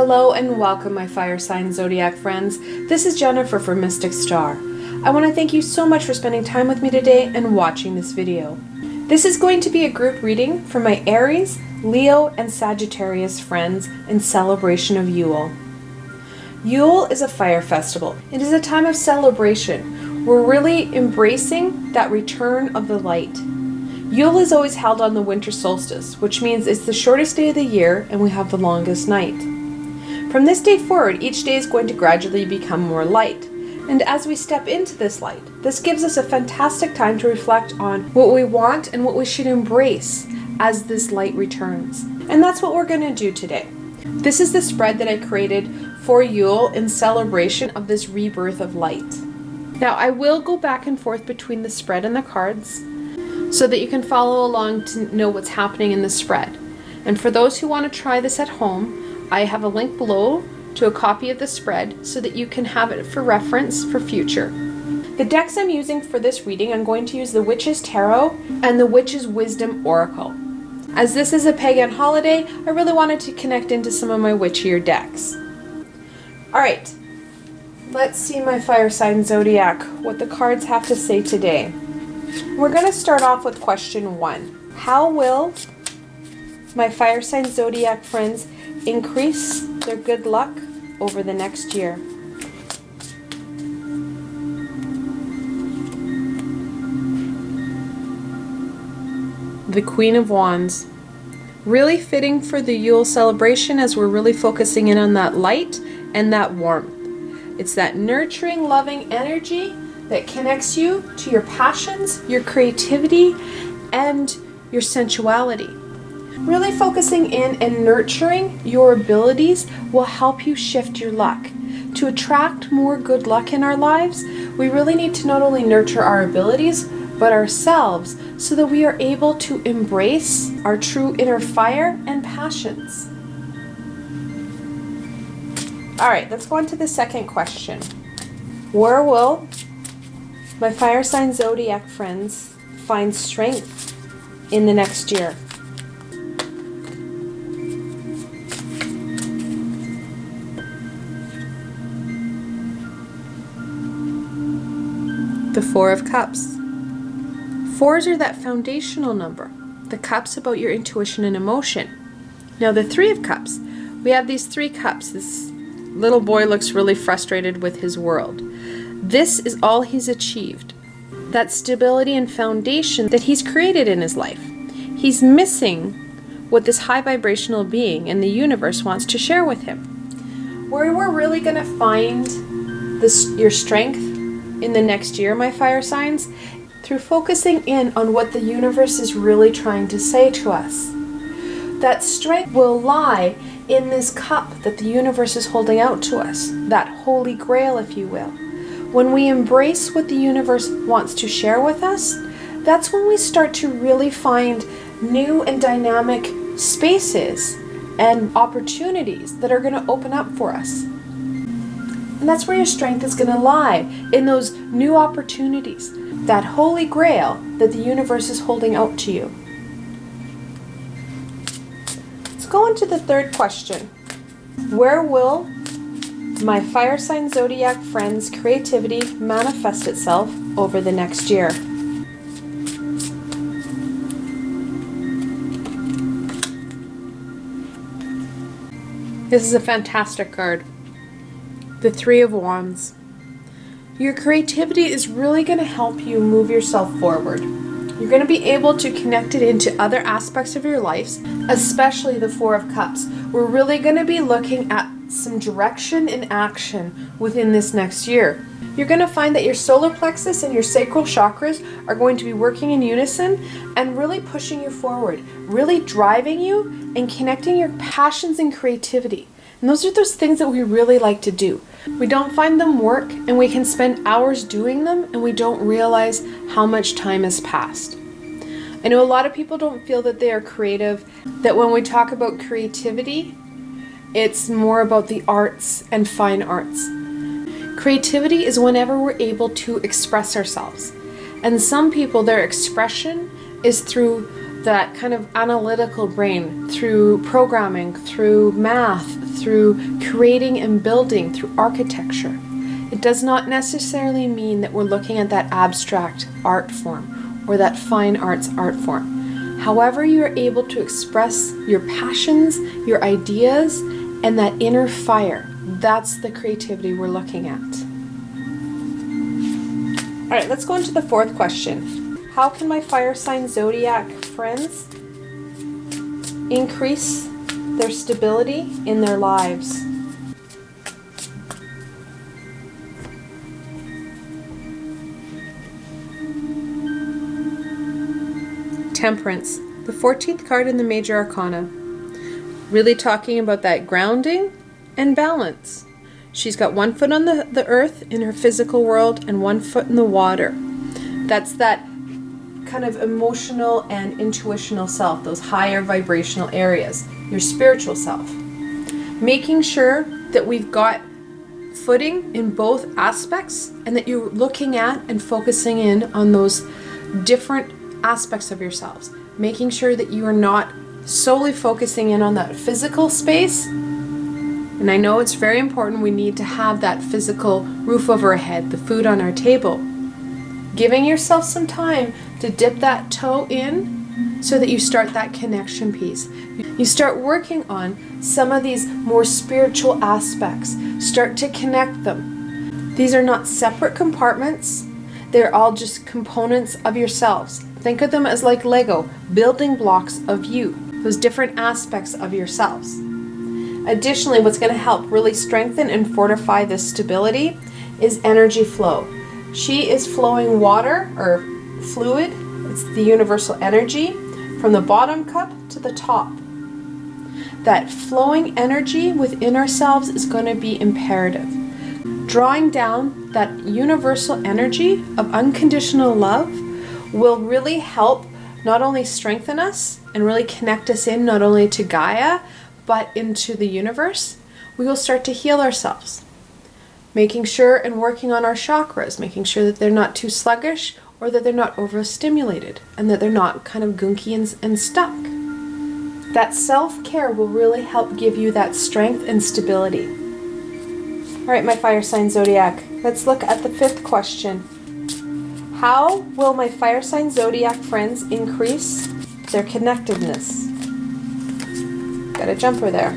Hello and welcome, my Fire Sign Zodiac friends. This is Jennifer from Mystic Star. I want to thank you so much for spending time with me today and watching this video. This is going to be a group reading for my Aries, Leo, and Sagittarius friends in celebration of Yule. Yule is a fire festival. It is a time of celebration. We're really embracing that return of the light. Yule is always held on the Winter Solstice, which means it's the shortest day of the year and we have the longest night. From this day forward, each day is going to gradually become more light. And as we step into this light, this gives us a fantastic time to reflect on what we want and what we should embrace as this light returns. And that's what we're going to do today. This is the spread that I created for Yule in celebration of this rebirth of light. Now, I will go back and forth between the spread and the cards so that you can follow along to know what's happening in the spread. And for those who want to try this at home, I have a link below to a copy of the spread so that you can have it for reference for future. The decks I'm using for this reading, I'm going to use the Witch's Tarot and the Witch's Wisdom Oracle. As this is a pagan holiday, I really wanted to connect into some of my witchier decks. Alright, let's see my Fire Sign Zodiac, what the cards have to say today. We're going to start off with question 1. How will my Fire Sign Zodiac friends increase their good luck over the next year? The Queen of Wands. Really fitting for the Yule celebration as we're really focusing in on that light and that warmth. It's that nurturing, loving energy that connects you to your passions, your creativity, and your sensuality. Really focusing in and nurturing your abilities will help you shift your luck. To attract more good luck in our lives, we really need to not only nurture our abilities, but ourselves so that we are able to embrace our true inner fire and passions. Alright, let's go on to the second question. Where will my Fire Sign Zodiac friends find strength in the next year? The Four of Cups. Fours are that foundational number. The cups about your intuition and emotion. Now the Three of Cups. We have these 3 cups. This little boy looks really frustrated with his world. This is all he's achieved. That stability and foundation that he's created in his life. He's missing what this high vibrational being in the universe wants to share with him. Where we're really going to find your strength in the next year, my fire signs, through focusing in on what the universe is really trying to say to us. That strength will lie in this cup that the universe is holding out to us, that holy grail, if you will. When we embrace what the universe wants to share with us, that's when we start to really find new and dynamic spaces and opportunities that are going to open up for us. And that's where your strength is going to lie, in those new opportunities, that holy grail that the universe is holding out to you. Let's go on to the third question. Where will my Fire Sign Zodiac friends' creativity manifest itself over the next year? This is a fantastic card. The Three of Wands. Your creativity is really going to help you move yourself forward. You're going to be able to connect it into other aspects of your lives, especially the Four of Cups. We're really going to be looking at some direction and action within this next year. You're going to find that your solar plexus and your sacral chakras are going to be working in unison and really pushing you forward, really driving you and connecting your passions and creativity. And those are those things that we really like to do. We don't find them work, and we can spend hours doing them and we don't realize how much time has passed. I know a lot of people don't feel that they are creative, that when we talk about creativity, it's more about the arts and fine arts. Creativity is whenever we're able to express ourselves. And some people, their expression is through that kind of analytical brain through programming, through math, through creating and building, through architecture. It does not necessarily mean that we're looking at that abstract art form or that fine arts art form. However, you're able to express your passions, your ideas, and that inner fire. That's the creativity we're looking at. All right, let's go into the fourth question. How can my fire sign zodiac friends increase their stability in their lives? Temperance, the 14th card in the major arcana. Really talking about that grounding and balance. She's got one foot on the earth in her physical world and one foot in the water. That's that kind of emotional and intuitional self, those higher vibrational areas, your spiritual self. Making sure that we've got footing in both aspects and that you're looking at and focusing in on those different aspects of yourselves. Making sure that you are not solely focusing in on that physical space. And I know it's very important, we need to have that physical roof over our head, the food on our table. Giving yourself some time to dip that toe in so that you start that connection piece. You start working on some of these more spiritual aspects. Start to connect them. These are not separate compartments. They're all just components of yourselves. Think of them as like Lego, building blocks of you, those different aspects of yourselves. Additionally, what's going to help really strengthen and fortify this stability is energy flow. She is flowing water or fluid. It's the universal energy from the bottom cup to the top. That flowing energy within ourselves is going to be imperative. Drawing down that universal energy of unconditional love will really help not only strengthen us and really connect us in not only to Gaia, but into the universe. We will start to heal ourselves. Making sure and working on our chakras, making sure that they're not too sluggish or that they're not overstimulated and that they're not kind of gunky and stuck. That self-care will really help give you that strength and stability. All right, my fire sign zodiac, let's look at the fifth question. How will my fire sign zodiac friends increase their connectedness? Got a jumper there.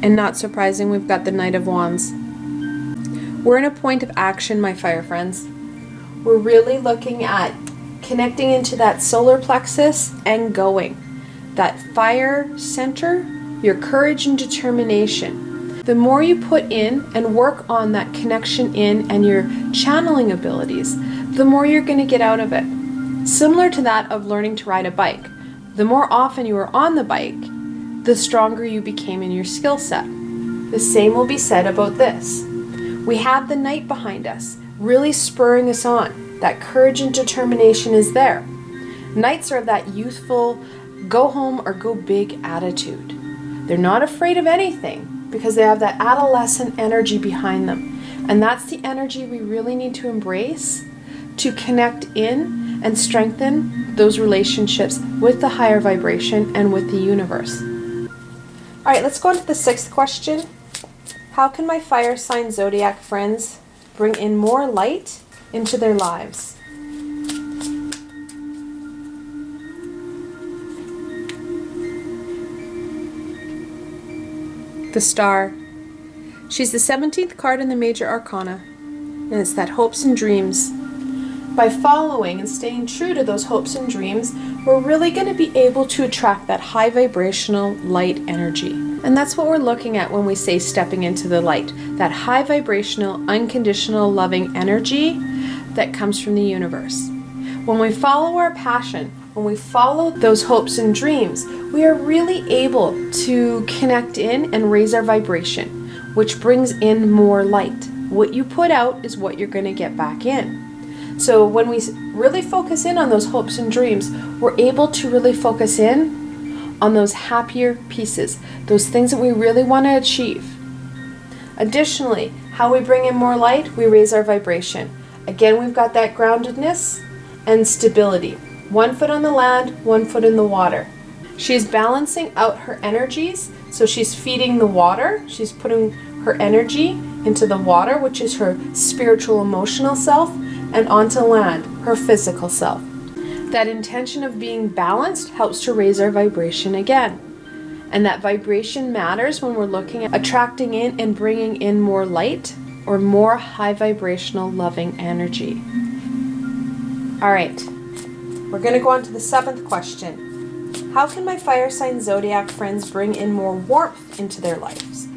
And not surprising, we've got the Knight of Wands. We're in a point of action, my fire friends. We're really looking at connecting into that solar plexus and going. That fire center, your courage and determination. The more you put in and work on that connection in and your channeling abilities, the more you're going to get out of it. Similar to that of learning to ride a bike. The more often you were on the bike, the stronger you became in your skill set. The same will be said about this. We have the Knight behind us, really spurring us on. That courage and determination is there. Knights are of that youthful, go home or go big attitude. They're not afraid of anything because they have that adolescent energy behind them. And that's the energy we really need to embrace to connect in and strengthen those relationships with the higher vibration and with the universe. All right, let's go on to the sixth question. How can my fire sign zodiac friends bring in more light into their lives? The Star. She's the 17th card in the major arcana, and it's that hopes and dreams. By following and staying true to those hopes and dreams, we're really going to be able to attract that high vibrational light energy. And that's what we're looking at when we say stepping into the light. That high vibrational, unconditional, loving energy that comes from the universe. When we follow our passion, when we follow those hopes and dreams, we are really able to connect in and raise our vibration, which brings in more light. What you put out is what you're going to get back in. So when we really focus in on those hopes and dreams, we're able to really focus in on those happier pieces, those things that we really want to achieve. Additionally, How we bring in more light? We raise our vibration. Again, we've got that groundedness and stability. 1 foot on the land, 1 foot in the water. She's balancing out her energies, so she's feeding the water. She's putting her energy into the water, which is her spiritual, emotional self, and onto land, her physical self. That intention of being balanced helps to raise our vibration again. And that vibration matters when we're looking at attracting in and bringing in more light or more high vibrational loving energy. All right, we're going to go on to the 7th question. How can my fire sign zodiac friends bring in more warmth into their lives?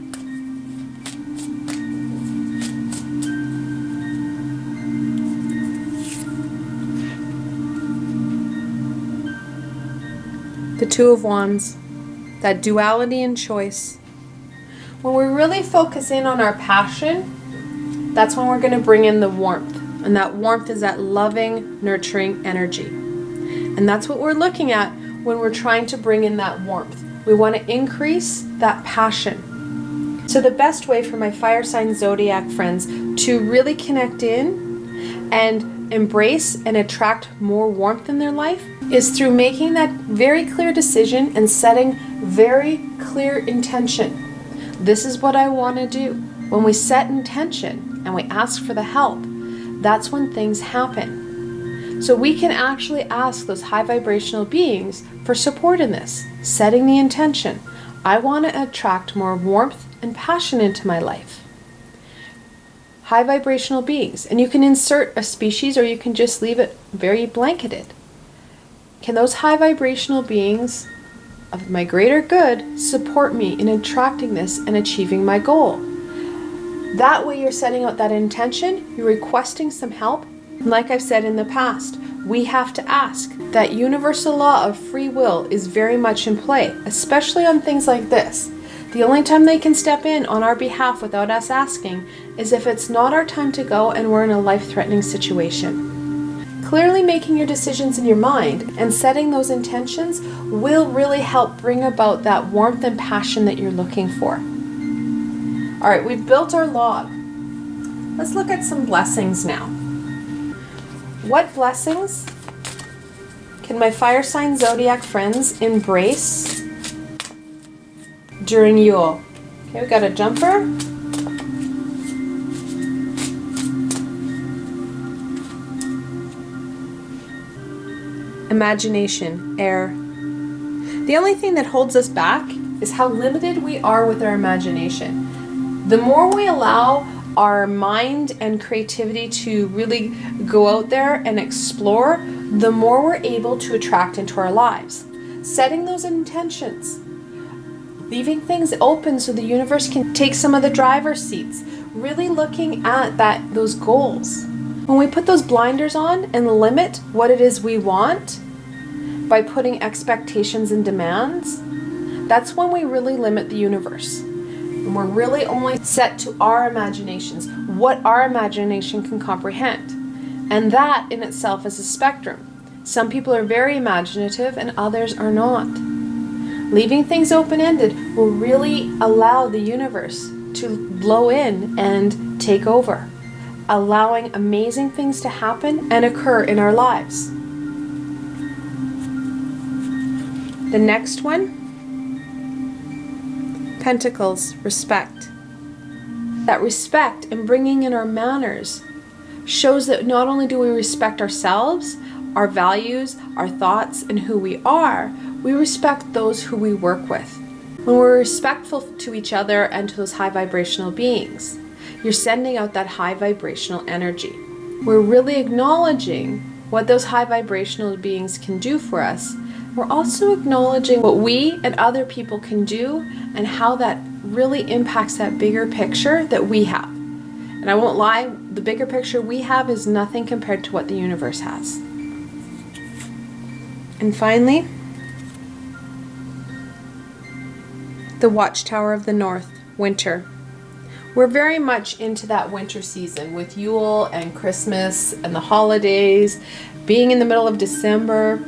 The 2 of Wands. That duality and choice. When we really focus in on our passion, that's when we're going to bring in the warmth. And that warmth is that loving, nurturing energy. And that's what we're looking at when we're trying to bring in that warmth. We want to increase that passion. So the best way for my fire sign zodiac friends to really connect in and embrace and attract more warmth in their life is through making that very clear decision and setting very clear intention. This is what I want to do. When we set intention and we ask for the help, that's when things happen. So we can actually ask those high vibrational beings for support in this, setting the intention. I want to attract more warmth and passion into my life. High vibrational beings, and you can insert a species or you can just leave it very blanketed. Can those high vibrational beings of my greater good support me in attracting this and achieving my goal? That way you're setting out that intention, you're requesting some help. And like I've said in the past, we have to ask. That universal law of free will is very much in play, especially on things like this. The only time they can step in on our behalf without us asking is if it's not our time to go and we're in a life-threatening situation. Clearly making your decisions in your mind and setting those intentions will really help bring about that warmth and passion that you're looking for. All right, we've built our log. Let's look at some blessings now. What blessings can my fire sign zodiac friends embrace during Yule? Okay, we got a jumper. Imagination, air. The only thing that holds us back is how limited we are with our imagination. The more we allow our mind and creativity to really go out there and explore, the more we're able to attract into our lives. Setting those intentions, leaving things open so the universe can take some of the driver's seats, really looking at those goals. When we put those blinders on and limit what it is we want by putting expectations and demands, that's when we really limit the universe. And we're really only set to our imaginations, what our imagination can comprehend. And that in itself is a spectrum. Some people are very imaginative and others are not. Leaving things open-ended will really allow the universe to blow in and take over, allowing amazing things to happen and occur in our lives. The next one, Pentacles, respect. That respect and bringing in our manners shows that not only do we respect ourselves, our values, our thoughts, and who we are, we respect those who we work with. When we're respectful to each other and to those high vibrational beings, you're sending out that high vibrational energy. We're really acknowledging what those high vibrational beings can do for us. We're also acknowledging what we and other people can do and how that really impacts that bigger picture that we have. And I won't lie, the bigger picture we have is nothing compared to what the universe has. And finally, the Watchtower of the North, winter. We're very much into that winter season with Yule and Christmas and the holidays, being in the middle of December,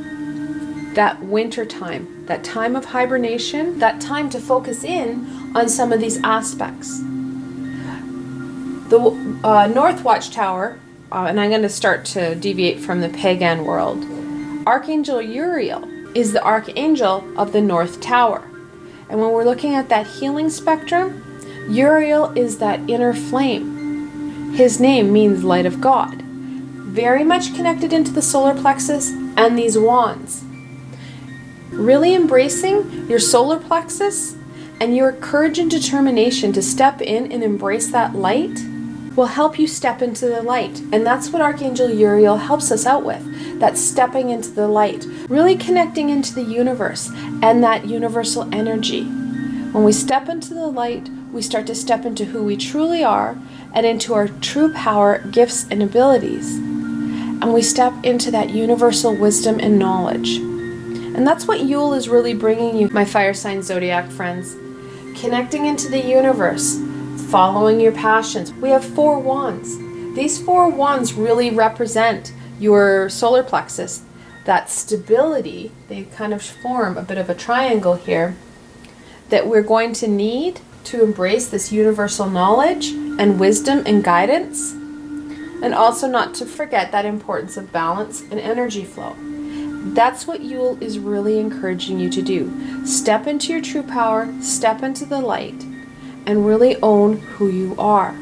that winter time, that time of hibernation, that time to focus in on some of these aspects. The North Watchtower, and I'm going to start to deviate from the pagan world. Archangel Uriel is the archangel of the North Tower. And when we're looking at that healing spectrum, Uriel is that inner flame. His name means light of God. Very much connected into the solar plexus and these wands. Really embracing your solar plexus and your courage and determination to step in and embrace that light will help you step into the light. And that's what Archangel Uriel helps us out with. That stepping into the light, really connecting into the universe and that universal energy. When we step into the light, we start to step into who we truly are and into our true power, gifts, and abilities. And we step into that universal wisdom and knowledge. And that's what Yule is really bringing you, my Fire Sign Zodiac friends. Connecting into the universe, following your passions. We have 4 wands. These 4 wands really represent your solar plexus, that stability. They kind of form a bit of a triangle here that we're going to need to embrace this universal knowledge and wisdom and guidance, and also not to forget that importance of balance and energy flow. That's what Yule is really encouraging you to do. Step into your true power, step into the light, and really own who you are.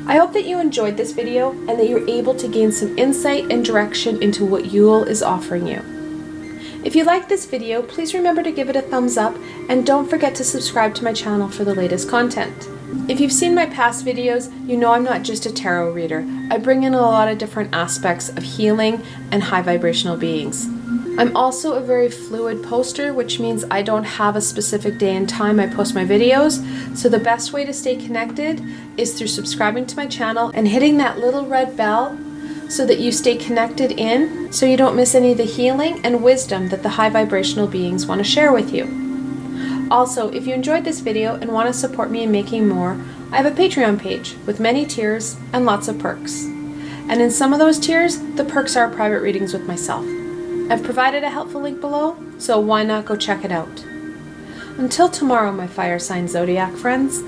I hope that you enjoyed this video and that you're able to gain some insight and direction into what Yule is offering you. If you liked this video, please remember to give it a thumbs up and don't forget to subscribe to my channel for the latest content. If you've seen my past videos, you know I'm not just a tarot reader. I bring in a lot of different aspects of healing and high vibrational beings. I'm also a very fluid poster, which means I don't have a specific day and time I post my videos, so the best way to stay connected is through subscribing to my channel and hitting that little red bell so that you stay connected in, so you don't miss any of the healing and wisdom that the high vibrational beings want to share with you. Also, if you enjoyed this video and want to support me in making more, I have a Patreon page with many tiers and lots of perks. And in some of those tiers, the perks are private readings with myself. I've provided a helpful link below, so why not go check it out. Until tomorrow, my Fire Sign Zodiac friends.